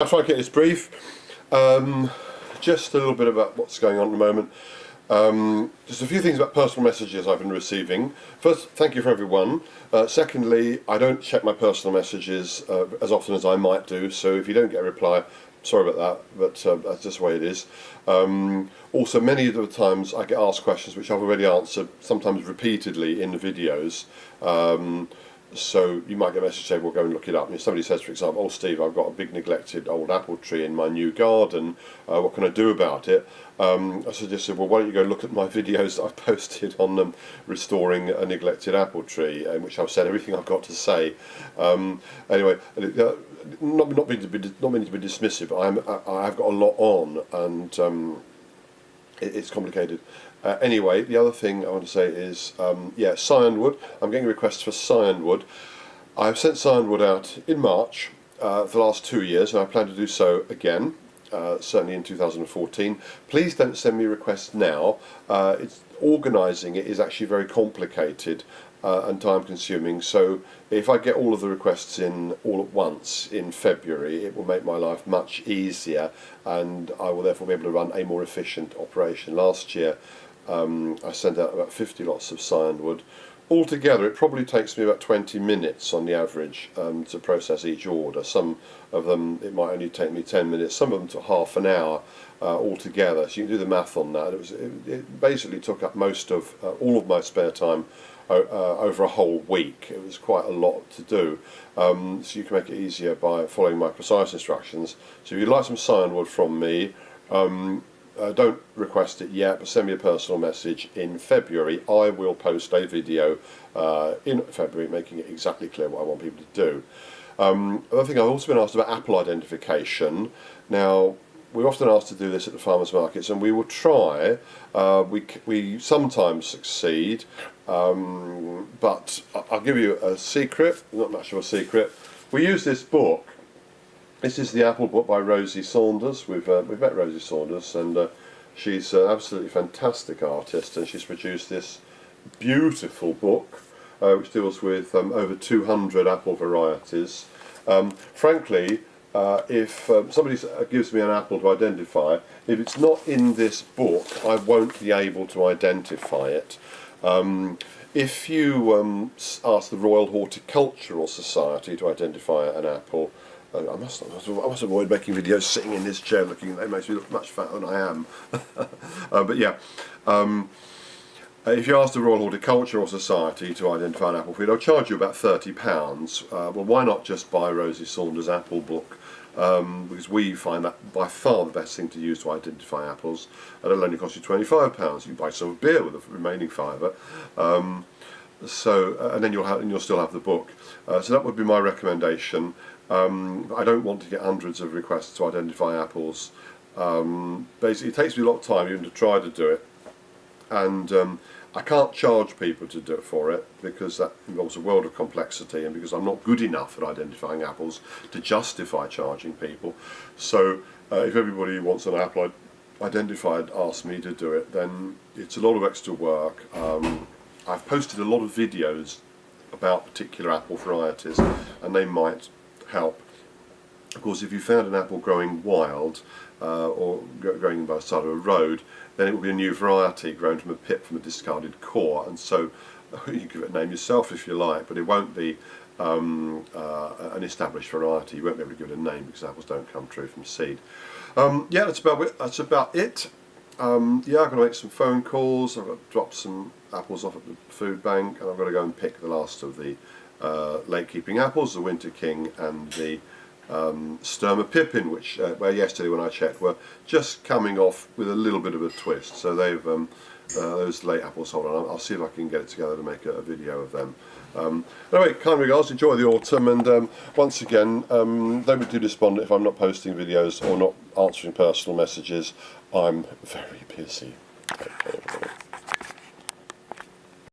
I'll try and keep this brief. Just a little bit about what's going on at the moment. Just a few things about personal messages I've been receiving. First, thank you for everyone. Secondly, I don't check my personal messages as often as I might do, so if you don't get a reply, sorry about that, but that's just the way it is. Also, many of the times I get asked questions which I've already answered, sometimes repeatedly in the videos. So you might get a message saying, well, go and look it up. And if somebody says, for example, oh Steve, I've got a big neglected old apple tree in my new garden, what can I do about it? I suggested, well, why don't you go look at my videos that I've posted on them restoring a neglected apple tree, in which I've said everything I've got to say. Anyway, not meaning to be dismissive, but I've got a lot on, and it's complicated. Anyway, the other thing I want to say is, yeah, scion wood. I'm getting requests for scion wood. I've sent scion wood out in March for the last 2 years, and I plan to do so again, certainly in 2014. Please don't send me requests now. Organising it is actually very complicated and time consuming, so if I get all of the requests in all at once in February, it will make my life much easier, and I will therefore be able to run a more efficient operation. Last year I sent out about 50 lots of scion wood. Altogether it probably takes me about 20 minutes on the average to process each order. Some of them it might only take me 10 minutes, some of them to half an hour altogether, so you can do the math on that. It basically took up most of all of my spare time over a whole week. It was quite a lot to do, so you can make it easier by following my precise instructions. So if you'd like some scion wood from me, don't request it yet, but send me a personal message in February. I will post a video in February making it exactly clear what I want people to do. Another thing, I've also been asked about apple identification. Now, we're often asked to do this at the farmers markets, and we will try. We sometimes succeed, but I'll give you a secret, not much of a secret. We use this book. This is the Apple book by Rosie Sanders. We've met Rosie Sanders, and she's an absolutely fantastic artist, and she's produced this beautiful book which deals with over 200 apple varieties. Frankly, if somebody gives me an apple to identify, if it's not in this book, I won't be able to identify it. If you ask the Royal Horticultural Society to identify an apple, I must avoid making videos sitting in this chair looking, they makes me look much fatter than I am. But yeah, if you ask the Royal Horticultural Society to identify an apple for you, they'll charge you about £30. Well, why not just buy Rosie Sanders' apple book? Because we find that by far the best thing to use to identify apples, and it'll only cost you £25. You can buy some beer with the remaining fiver. And then you'll still have the book. So that would be my recommendation. I don't want to get hundreds of requests to identify apples. Basically, it takes me a lot of time even to try to do it, and I can't charge people to do it for it, because that involves a world of complexity, and because I'm not good enough at identifying apples to justify charging people. So if everybody who wants an apple identified asks me to do it, then it's a lot of extra work. I've posted a lot of videos about particular apple varieties, and they might help. Of course, if you found an apple growing wild or growing by the side of a road, then it will be a new variety grown from a pip from a discarded core, and so you give it a name yourself if you like, but it won't be an established variety. You won't be able to give it a name because apples don't come true from seed. Yeah, that's about it. Yeah, I've got to make some phone calls. I've got to drop some apples off at the food bank, and I've got to go and pick the last of the late keeping apples, the Winter King and the Sturma Pippin, which where yesterday when I checked were just coming off with a little bit of a twist. So they've those late apples sold on. I'll see if I can get it together to make a video of them. Anyway, kind regards, enjoy the autumn, and once again, don't be too despondent if I'm not posting videos or not answering personal messages. I'm very busy. Okay.